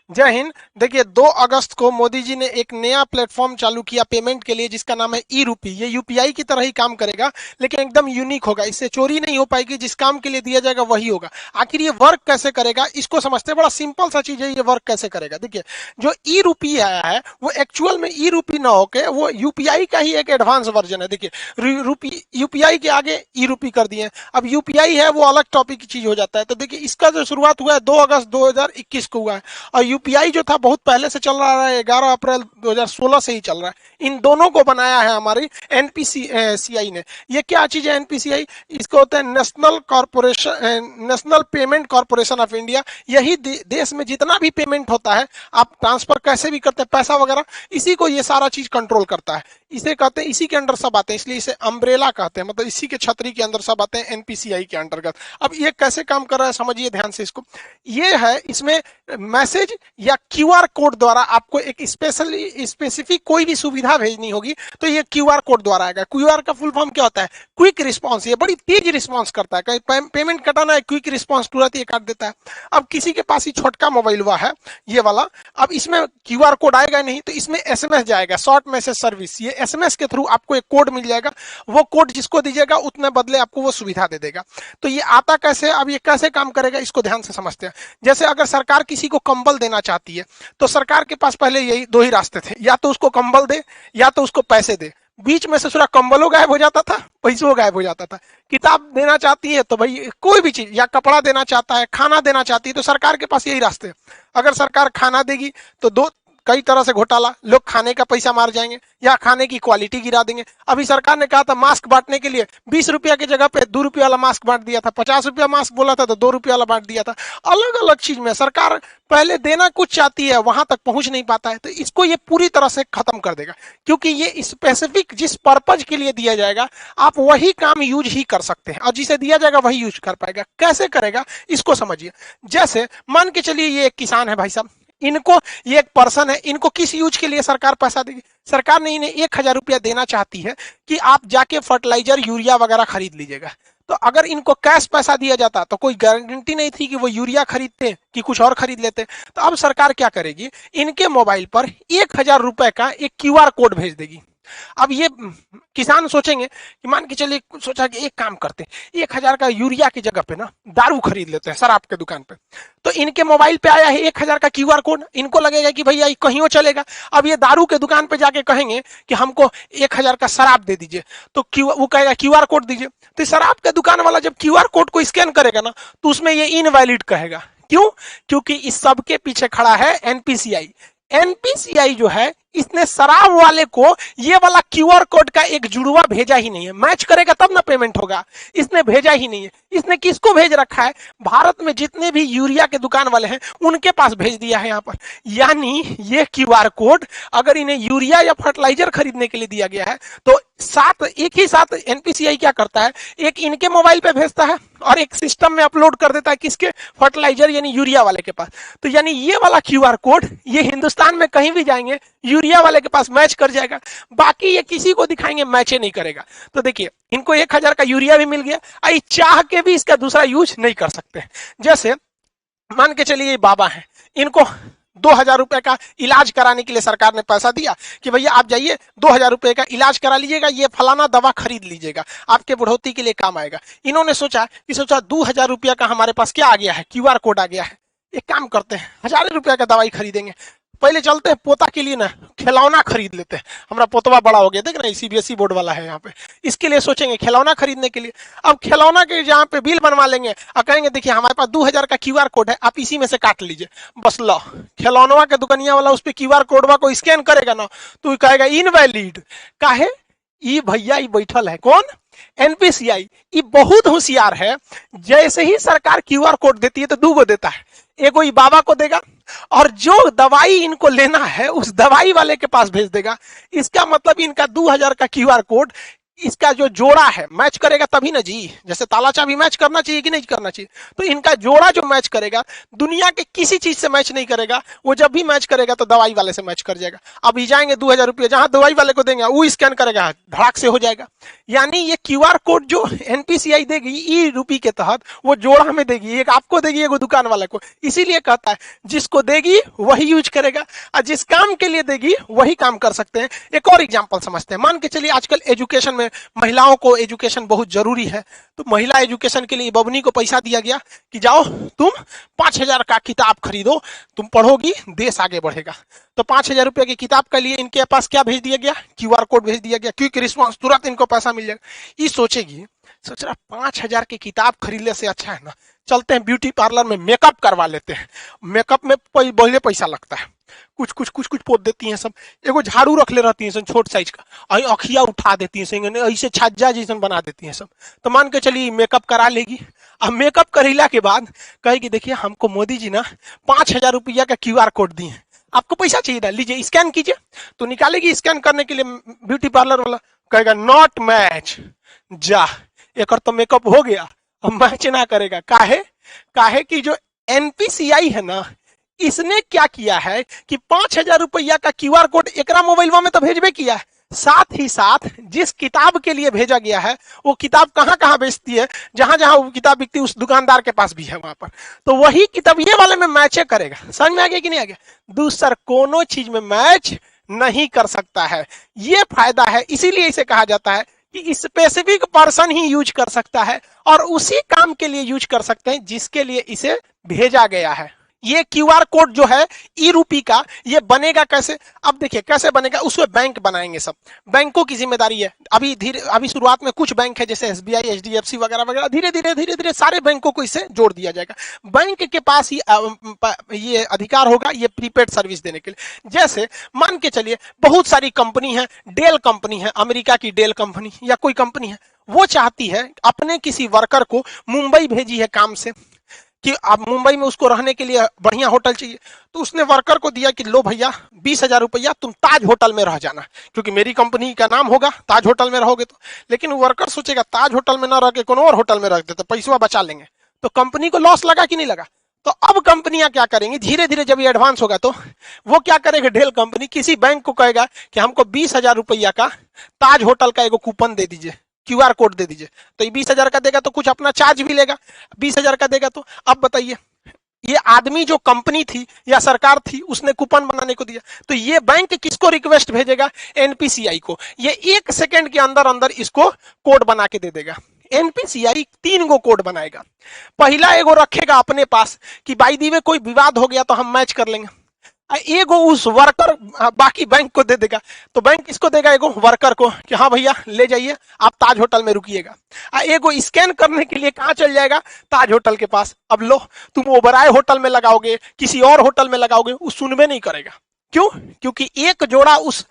जय हिंद। देखिए 2 अगस्त को मोदी जी ने एक नया प्लेटफॉर्म चालू किया पेमेंट के लिए, जिसका नाम है ई रूपी। ये यूपीआई की तरह ही काम करेगा, लेकिन एकदम यूनिक होगा। इससे चोरी नहीं हो पाएगी, जिस काम के लिए दिया जाएगा वही होगा। आखिर ये वर्क कैसे करेगा, इसको समझते हैं। बड़ा सिंपल सा चीज है, ये वर्क कैसे करेगा। देखिए, जो ई रूपी आया है वो एक्चुअल में ई रूपी ना होके वो यूपीआई का ही एक एडवांस वर्जन है। देखिए, रूपी यूपीआई के आगे ई रूपी कर दिए। अब यूपीआई है वो अलग टॉपिक की चीज हो जाता है। तो देखिए, इसका जो शुरुआत हुआ है 2 अगस्त 2021 को हुआ है, और यूपीआई जो था बहुत पहले से चल रहा है, 11 अप्रैल 2016 से ही चल रहा है। इन दोनों को बनाया है हमारी एनपीसीआई ने। ये क्या चीज है एनपीसीआई? इसको होता है national payment corporation of India. यही देश में जितना भी पेमेंट होता है, आप ट्रांसफर कैसे भी करते हैं पैसा वगैरह, इसी को ये सारा चीज कंट्रोल करता है। इसे कहते हैं, इसी के अंडर सब आते हैं, इसलिए इसे अम्ब्रेला कहते हैं। मतलब इसी के छतरी के अंदर सब आते हैं एनपीसीआई के अंतर्गत। अब ये कैसे काम कर रहा है समझिए ध्यान से इसको। ये है, इसमें मैसेज या क्यूआर कोड द्वारा आपको एक स्पेसिफिक कोई भी सुविधा भेजनी होगी, तो ये क्यूआर कोड द्वारा आएगा। क्यूआर का फुल फॉर्म क्या होता है? Quick response. ये बड़ी तेज रिस्पॉन्स करता है। कहीं पेमेंट कटाना है, क्विक रिस्पॉन्स तुरंत ये काट देता है। अब किसी के पास ही छोटका मोबाइल हुआ है ये वाला, अब इसमें क्यूआर कोड आएगा नहीं, तो इसमें एसएमएस जाएगा, शॉर्ट मैसेज सर्विस। ये एसएमएस के थ्रू आपको एक कोड मिल जाएगा। वो कोड जिसको दीजिएगा उतने बदले आपको वो सुविधा दे देगा। तो ये आता कैसे, अब ये कैसे काम करेगा इसको ध्यान से समझते हैं। जैसे अगर सरकार किसी को कंबल देना चाहती है, तो सरकार के पास पहले यही 2 ही रास्ते थे, या तो उसको कंबल दे या तो उसको पैसे दे। बीच में से पूरा कंबलों गायब हो जाता था, पैसों गायब हो जाता था। किताब देना चाहती है तो भाई कोई भी चीज, या कपड़ा देना चाहता है, खाना देना चाहती है, तो सरकार के पास यही रास्ते हैं। अगर सरकार खाना देगी तो कई तरह से घोटाला, लोग खाने का पैसा मार जाएंगे या खाने की क्वालिटी गिरा देंगे। अभी सरकार ने कहा था मास्क बांटने के लिए 20 रुपया की जगह पे 2 रुपया वाला मास्क बांट दिया था, 50 रुपया मास्क बोला था तो 2 रुपया वाला बांट दिया था। अलग अलग चीज में सरकार पहले देना कुछ चाहती है, वहां तक पहुंच नहीं पाता है। तो इसको ये पूरी तरह से खत्म कर देगा, क्योंकि ये स्पेसिफिक जिस पर्पज के लिए दिया जाएगा आप वही काम यूज ही कर सकते हैं, और जिसे दिया जाएगा वही यूज कर पाएगा। कैसे करेगा इसको समझिए। जैसे मान के चलिए ये एक किसान है भाई साहब, इनको, ये एक पर्सन है, इनको किस यूज के लिए सरकार पैसा देगी? सरकार ने इन्हें 1000 रुपया देना चाहती है कि आप जाके फर्टिलाइजर यूरिया वगैरह खरीद लीजिएगा। तो अगर इनको कैश पैसा दिया जाता तो कोई गारंटी नहीं थी कि वो यूरिया खरीदते कि कुछ और खरीद लेते। तो अब सरकार क्या करेगी, इनके मोबाइल पर 1000 रुपए का एक क्यूआर कोड भेज देगी। अब ये किसान सोचेंगे कि मान के चलिए, सोचा कि एक काम करते हैं, 1000 का यूरिया की जगह पे ना दारू खरीद लेते हैं शराब के दुकान पे। तो इनके मोबाइल पे आया है 1000 का क्यूआर कोड, इनको लगेगा कि भैया कहीं चलेगा। अब ये दारू के दुकान पे जाके कहेंगे कि हमको 1000 का शराब दे दीजिए, तो वो कहेगा क्यूआर कोड दीजिए। तो शराब के दुकान वाला जब क्यूआर कोड को स्कैन करेगा ना, तो उसमें ये इनवैलिड कहेगा। क्यों? क्योंकि इस सब के पीछे खड़ा है एनपीसीआई। एनपीसीआई जो है, इसने शराब वाले को ये वाला क्यूआर कोड का एक जुड़वा भेजा ही नहीं है। मैच करेगा तब ना पेमेंट होगा, इसने भेजा ही नहीं है। इसने किसको भेज रखा है? भारत में जितने भी यूरिया के दुकान वाले हैं उनके पास भेज दिया है यहाँ पर। यानी ये क्यूआर कोड अगर इन्हें यूरिया या फर्टिलाइजर खरीदने के लिए दिया गया है, तो एक ही साथ एनपीसीआई क्या करता है, एक इनके मोबाइल पे भेजता है और एक सिस्टम में अपलोड कर देता है, किसके? फर्टिलाइजर यानी यूरिया वाले के पास। तो यानी ये वाला क्यूआर कोड ये हिंदुस्तान में कहीं भी जाएंगे यूरिया वाले के पास मैच कर जाएगा, बाकी ये किसी को दिखाएंगे मैच नहीं करेगा। तो देखिए, इनको 1000 का यूरिया भी मिल गया, आई चाह के भी इसका दूसरा यूज नहीं कर सकते। जैसे मान के चलिए ये बाबा है, इनको 2000 रुपए का इलाज कराने के लिए सरकार ने पैसा दिया कि भैया आप जाइए 2000 रुपए का इलाज करा लीजिएगा, ये फलाना दवा खरीद लीजिएगा, आपके बुढ़ौती के लिए काम आएगा। इन्होंने सोचा 2000 रुपया का हमारे पास क्या आ गया है, क्यूआर कोड आ गया है। एक काम करते हैं, 1000 रुपया का दवाई खरीदेंगे, पहले चलते हैं पोता के लिए ना खिलौना खरीद लेते हैं। हमारा पोतवा बड़ा हो गया, देख रहे हैं सीबीएसई बोर्ड वाला है यहाँ पे, इसके लिए सोचेंगे खिलौना खरीदने के लिए। अब खिलौना के जहाँ पे बिल बनवा लेंगे और कहेंगे देखिए हमारे पास 2000 का क्यूआर कोड है, आप इसी में से काट लीजिए, बस लो। खिलौनवा के दुकानिया वाला उस पर क्यूआर कोडवा को स्कैन करेगा ना, तो कहेगा इनवैलिड। काहे? ई भैया ई बैठल है कौन? एनपीसीआई। ये बहुत होशियार है। जैसे ही सरकार क्यूआर कोड देती है तो 2 गो देता है, एगो ई बाबा को देगा और जो दवाई इनको लेना है उस दवाई वाले के पास भेज देगा। इसका मतलब इनका 2000 का क्यूआर कोड इसका जो जोड़ा है मैच करेगा तभी ना जी, जैसे ताला चाबी मैच करना चाहिए कि नहीं करना चाहिए, तो इनका जोड़ा जो मैच करेगा दुनिया के किसी चीज से मैच नहीं करेगा। वो जब भी मैच करेगा तो दवाई वाले से मैच कर जाएगा। अब जाएंगे 2000 रुपये जहां दवाई वाले को देंगे वो स्कैन करेगा, धड़ाक से हो जाएगा। यानी ये क्यूआर कोड जो एनपीसीआई देगी ई रूपी के तहत वो जोड़ा में देगी, एक आपको देगी एक दुकान वाले को। इसीलिए कहता है जिसको देगी वही यूज करेगा और जिस काम के लिए देगी वही काम कर सकते हैं। एक और एग्जांपल समझते हैं। मान के चलिए आजकल एजुकेशन में महिलाओं को एजुकेशन बहुत जरूरी है, तो महिला एजुकेशन के लिए बबनी को पैसा दिया गया कि जाओ तुम 5000 का किताब खरीदो, तुम पढ़ोगी देश आगे बढ़ेगा। तो 5000 रुपये की किताब के लिए इनके पास क्या भेज दिया गया, क्यूआर कोड भेज दिया गया, क्विक रिस्पॉन्स, तुरंत इनको पैसा मिल जाएगा। ये सोचेगी, सोच रहा 5000 की किताब खरीदने से अच्छा है ना चलते हैं ब्यूटी पार्लर में मेकअप करवा लेते हैं। मेकअप में बहुत पैसा लगता है, कुछ पोत देती हैं सब, एगो झाड़ू रख ले रहती हैं सब छोट साइज का, अखिया उठा देती हैं ऐसे छज्जा जैसन बना देती हैं सब। तो मान के चलिए मेकअप करा लेगी। अब मेकअप करेला के बाद कहेगी देखिए हमको मोदी जी ना 5000 रुपया का क्यूआर कोड दिए हैं, आपको पैसा चाहिए था, लीजिए स्कैन कीजिए। तो निकालेगी स्कैन करने के लिए, ब्यूटी पार्लर वाला कहेगा नॉट मैच, जा एक तो मेकअप हो गया, अब मैच ना करेगा। काहे कि जो एनपीसीआई है ना इसने क्या किया है कि 5000 रुपया का क्यूआर कोड एकरा मोबाइल में तो भेजबे किया है, साथ ही साथ जिस किताब के लिए भेजा गया है वो किताब कहां कहां बेचती है, जहां जहां वो किताब बिकती है उस दुकानदार के पास भी है वहां पर, तो वही किताब ये वाले में मैच करेगा। समझ में आ गया कि नहीं आ गया? दूसर कोनो चीज में मैच नहीं कर सकता है, ये फायदा है। इसीलिए इसे कहा जाता है कि स्पेसिफिक पर्सन ही यूज कर सकता है और उसी काम के लिए यूज कर सकते हैं जिसके लिए इसे भेजा गया है। ये क्यूआर कोड जो है ई रूपी का, ये बनेगा कैसे? अब देखिए कैसे बनेगा, उसमें बैंक बनाएंगे, सब बैंकों की जिम्मेदारी है। अभी शुरुआत में कुछ बैंक है जैसे एसबीआई, एचडीएफसी वगैरह वगैरह, धीरे धीरे सारे बैंकों को इससे जोड़ दिया जाएगा। बैंक के पास ही ये अधिकार होगा ये प्रीपेड सर्विस देने के लिए। जैसे मान के चलिए बहुत सारी कंपनी है, डेल कंपनी है, अमेरिका की डेल कंपनी या कोई कंपनी है, वो चाहती है अपने किसी वर्कर को मुंबई भेजी है काम से कि अब मुंबई में उसको रहने के लिए बढ़िया होटल चाहिए, तो उसने वर्कर को दिया कि लो भैया 20,000 रुपया तुम ताज होटल में रह जाना, क्योंकि मेरी कंपनी का नाम होगा, ताज होटल में रहोगे तो। लेकिन वर्कर सोचेगा ताज होटल में ना रह के कोनो और होटल में रख देते, पैसा बचा लेंगे, तो कंपनी को लॉस लगा कि नहीं लगा? तो अब कंपनियां क्या करेंगी, धीरे धीरे जब ये एडवांस होगा तो वो क्या करेगा, डेल कंपनी किसी बैंक को कहेगा कि हमको 20,000 रुपया का ताज होटल का एगो कूपन दे दीजिए, क्यूआर कोड दे दीजिए। तो ये 20,000 का देगा तो कुछ अपना चार्ज भी लेगा, 20,000 का देगा तो। अब बताइए ये आदमी जो कंपनी थी या सरकार थी उसने कूपन बनाने को दिया, तो ये बैंक किसको रिक्वेस्ट भेजेगा, एनपीसीआई को। ये 1 सेकंड के अंदर अंदर इसको कोड बना के दे देगा। एनपीसीआई 3 गो कोड बनाएगा। पहला एगो रखेगा अपने पास कि बाई दी वे कोई विवाद हो गया तो हम मैच कर लेंगे, एगो उस वर्कर बाकी बैंक को दे देगा। तो बैंक किसको देगा, एगो वर्कर को कि हाँ भैया ले जाइए आप ताज होटल में रुकिएगा। एगो स्कैन करने के लिए कहां चल जाएगा, ताज होटल के पास। अब लो तुम ओबराय होटल में लगाओगे, किसी और होटल में लगाओगे, वो सुनबे नहीं करेगा। क्यों? क्योंकि एक जोड़ा उस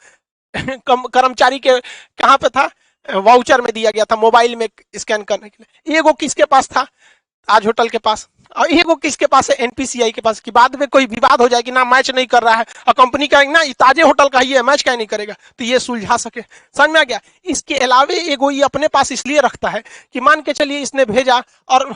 कर्मचारी के कहां पे था, वाउचर में दिया गया था मोबाइल में स्कैन करने के लिए। एगो किसके पास था, ताज होटल के पास, और एगो किसके पास है, एनपीसीआई के पास, कि बाद में कोई विवाद हो जाए कि ना मैच नहीं कर रहा है और कंपनी का ना ताजे होटल का ही है, मैच क्या नहीं करेगा, तो ये सुलझा सके। समझ में आ गया? इसके अलावे एगो ये अपने पास इसलिए रखता है कि मान के चलिए इसने भेजा और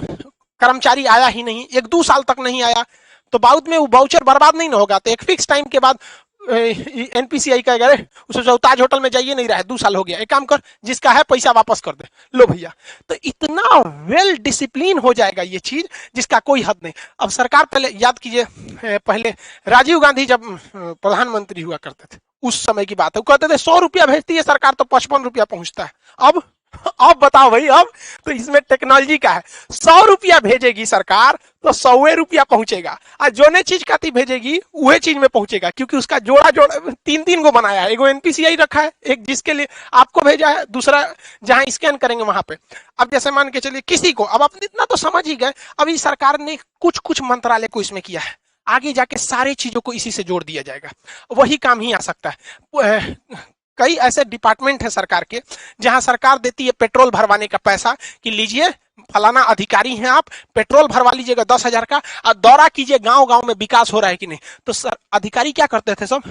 कर्मचारी आया ही नहीं, 1-2 साल तक नहीं आया, तो बाद में वो वाउचर बर्बाद नहीं ना होगा। तो एक फिक्स टाइम के बाद एनपीसीआई कहेगा अरे उसे ताज होटल में जाइए, नहीं रहा है, 2 साल हो गया, एक काम कर जिसका है पैसा वापस कर दे, लो भैया। तो इतना वेल डिसिप्लिन हो जाएगा ये चीज जिसका कोई हद नहीं। अब सरकार पहले याद कीजिए, पहले राजीव गांधी जब प्रधानमंत्री हुआ करते थे उस समय की बात है, वो कहते थे 100 रुपया भेजती है सरकार तो 55 रुपया पहुंचता है। अब बताओ भाई, अब तो इसमें टेक्नोलॉजी का है, 100 रुपया भेजेगी सरकार तो 100 रुपया पहुंचेगा, और जो ने चीज काती भेजेगी वही चीज में पहुंचेगा, क्योंकि उसका जोड़ा 3 गो बनाया है। एगो एनपीसीआई रखा है, एक जिसके लिए आपको भेजा है, दूसरा जहां स्कैन करेंगे वहां पे। अब जैसे मान के चलिए किसी को, अब आप इतना तो समझ ही गए, अभी सरकार ने कुछ मंत्रालय को इसमें किया है, आगे जाके सारी चीजों को इसी से जोड़ दिया जाएगा, वही काम ही आ सकता है। कई ऐसे डिपार्टमेंट है सरकार के जहां सरकार देती है पेट्रोल भरवाने का पैसा कि लीजिए फलाना अधिकारी हैं आप, पेट्रोल भरवा लीजिएगा 10,000 का और दौरा कीजिए गांव गांव में विकास हो रहा है कि नहीं। तो सर अधिकारी क्या करते थे, सब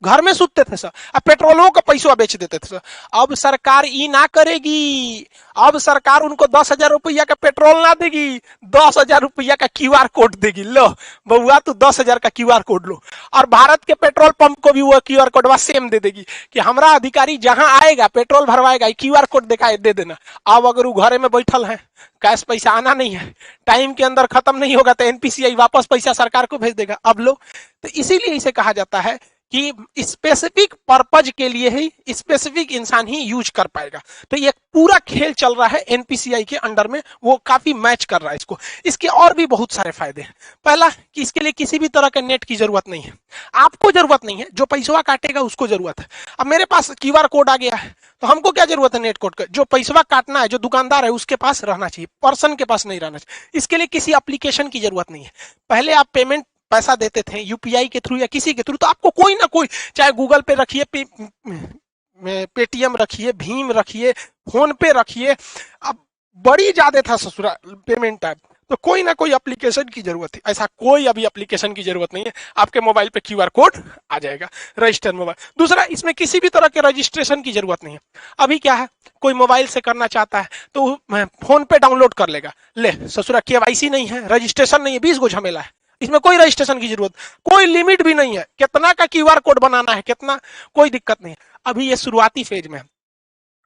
घर में सुतते थे सर, अब पेट्रोलों का पैसा बेच देते थे सर। अब सरकार ये ना करेगी, अब सरकार उनको 10,000 रुपया का पेट्रोल ना देगी, 10,000 रुपया का QR कोड देगी। लो बउआ तू 10,000 का QR कोड लो, और भारत के पेट्रोल पंप को भी वो QR कोड सेम दे देगी कि हमारा अधिकारी जहां आएगा पेट्रोल भरवाएगा, QR कोड दिखाए दे देना। अब अगर वो घरे में बैठल है, कैश पैसा आना नहीं है, टाइम के अंदर खत्म नहीं होगा, तो NPCI वापस पैसा सरकार को भेज देगा। अब लो, तो इसीलिए इसे कहा जाता है कि स्पेसिफिक पर्पज के लिए ही स्पेसिफिक इंसान ही यूज कर पाएगा। तो ये पूरा खेल चल रहा है NPCI के अंडर में, वो काफी मैच कर रहा है इसको। इसके और भी बहुत सारे फायदे हैं। पहला कि इसके लिए किसी भी तरह के नेट की जरूरत नहीं है, आपको जरूरत नहीं है, जो पैसा काटेगा उसको जरूरत है। अब मेरे पास QR कोड आ गया है, तो हमको क्या जरूरत है नेट कोड का, जो पैसा काटना है, जो दुकानदार है उसके पास रहना चाहिए, पर्सन के पास नहीं रहना चाहिए। इसके लिए किसी एप्लीकेशन की जरूरत नहीं है। पहले आप पेमेंट पैसा देते थे UPI के थ्रू या किसी के थ्रू, तो आपको कोई ना कोई, चाहे गूगल पे रखिए, पेटीएम रखिए, भीम रखिए, फोन पे रखिए, अब बड़ी ज्यादा था ससुरा पेमेंट ऐप, तो कोई ना कोई एप्लीकेशन की जरूरत है। ऐसा कोई अभी एप्लीकेशन की जरूरत नहीं है, आपके मोबाइल पे QR कोड आ जाएगा, रजिस्टर मोबाइल। दूसरा, इसमें किसी भी तरह के रजिस्ट्रेशन की जरूरत नहीं है। अभी क्या है, कोई मोबाइल से करना चाहता है तो फोन पे डाउनलोड कर लेगा, ले ससुरा KYC नहीं है, रजिस्ट्रेशन नहीं है, 20 गो झमेला है। इसमें कोई रजिस्ट्रेशन की जरूरत, कोई लिमिट भी नहीं है, कितना का QR कोड बनाना है, कितना, कोई दिक्कत नहीं है। अभी ये शुरुआती फेज में,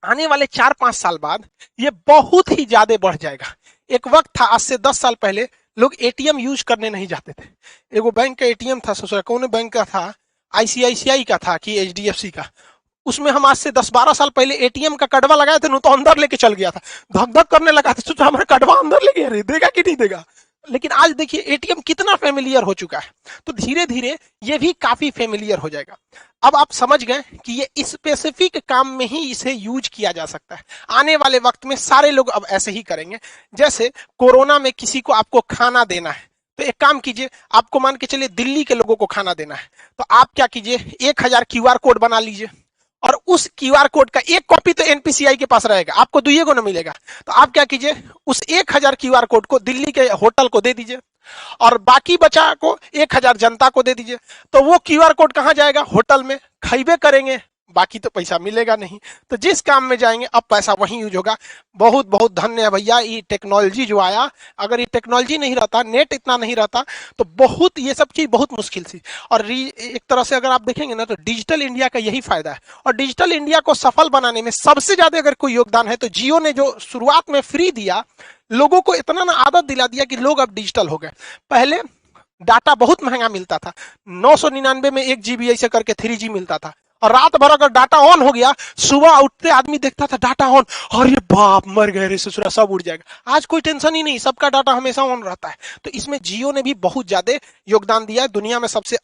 आने वाले 4-5 साल बाद ये बहुत ही ज्यादा बढ़ जाएगा। एक वक्त था, आज से 10 साल पहले लोग ATM यूज करने नहीं जाते थे। एगो बैंक का ATM था ससुरा, कौन बैंक का था, ICICI का था कि HDFC का, उसमें हम आज से 10-12 साल पहले ATM का कड़वा लगाए थे, तो अंदर लेके चल गया था, धक धक करने लगा था, सोचा हमारा कड़वा अंदर ले गया, देगा कि नहीं देगा। लेकिन आज देखिए ATM कितना फेमिलियर हो चुका है, तो धीरे धीरे ये भी काफी फेमिलियर हो जाएगा। अब आप समझ गए कि ये स्पेसिफिक काम में ही इसे यूज किया जा सकता है। आने वाले वक्त में सारे लोग अब ऐसे ही करेंगे। जैसे कोरोना में किसी को आपको खाना देना है, तो एक काम कीजिए, आपको मान के चलिए दिल्ली के लोगों को खाना देना है, तो आप क्या कीजिए, 1000 QR कोड बना लीजिए, और उस QR कोड का एक कॉपी तो NPCI के पास रहेगा, आपको दुइये को ना मिलेगा। तो आप क्या कीजिए, उस 1000 QR कोड को दिल्ली के होटल को दे दीजिए, और बाकी बचा को 1000 जनता को दे दीजिए। तो वो QR कोड कहां जाएगा, होटल में, खइबे करेंगे, बाकी तो पैसा मिलेगा नहीं। तो जिस काम में जाएंगे अब पैसा वहीं यूज होगा। बहुत बहुत धन्य है भैया ये टेक्नोलॉजी जो आया। अगर ये टेक्नोलॉजी नहीं रहता, नेट इतना नहीं रहता, तो बहुत ये सब चीज बहुत मुश्किल थी। और एक तरह से अगर आप देखेंगे ना, तो डिजिटल इंडिया का यही फायदा है। और डिजिटल इंडिया को सफल बनाने में सबसे ज्यादा अगर कोई योगदान है तो जियो ने, जो शुरुआत में फ्री दिया, लोगों को इतना ना आदत दिला दिया कि लोग अब डिजिटल हो गए। पहले डाटा बहुत महंगा मिलता था, 999 में 1 GB ऐसे करके 3G मिलता था, और रात भर अगर डाटा ऑन हो गया, सुबह उठते आदमी देखता था डाटा ऑन, अरे बाप मर गए रे ससुरा, सब उड़ जाएगा। आज कोई टेंशन ही नहीं, सबका डाटा हमेशा ऑन रहता है। तो इसमें जियो ने भी बहुत ज्यादा योगदान दिया है, दुनिया में सबसे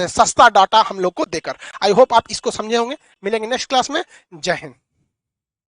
सस्ता डाटा हम लोग को देकर। आई होप आप इसको समझे होंगे। मिलेंगे नेक्स्ट क्लास में। जय हिंद।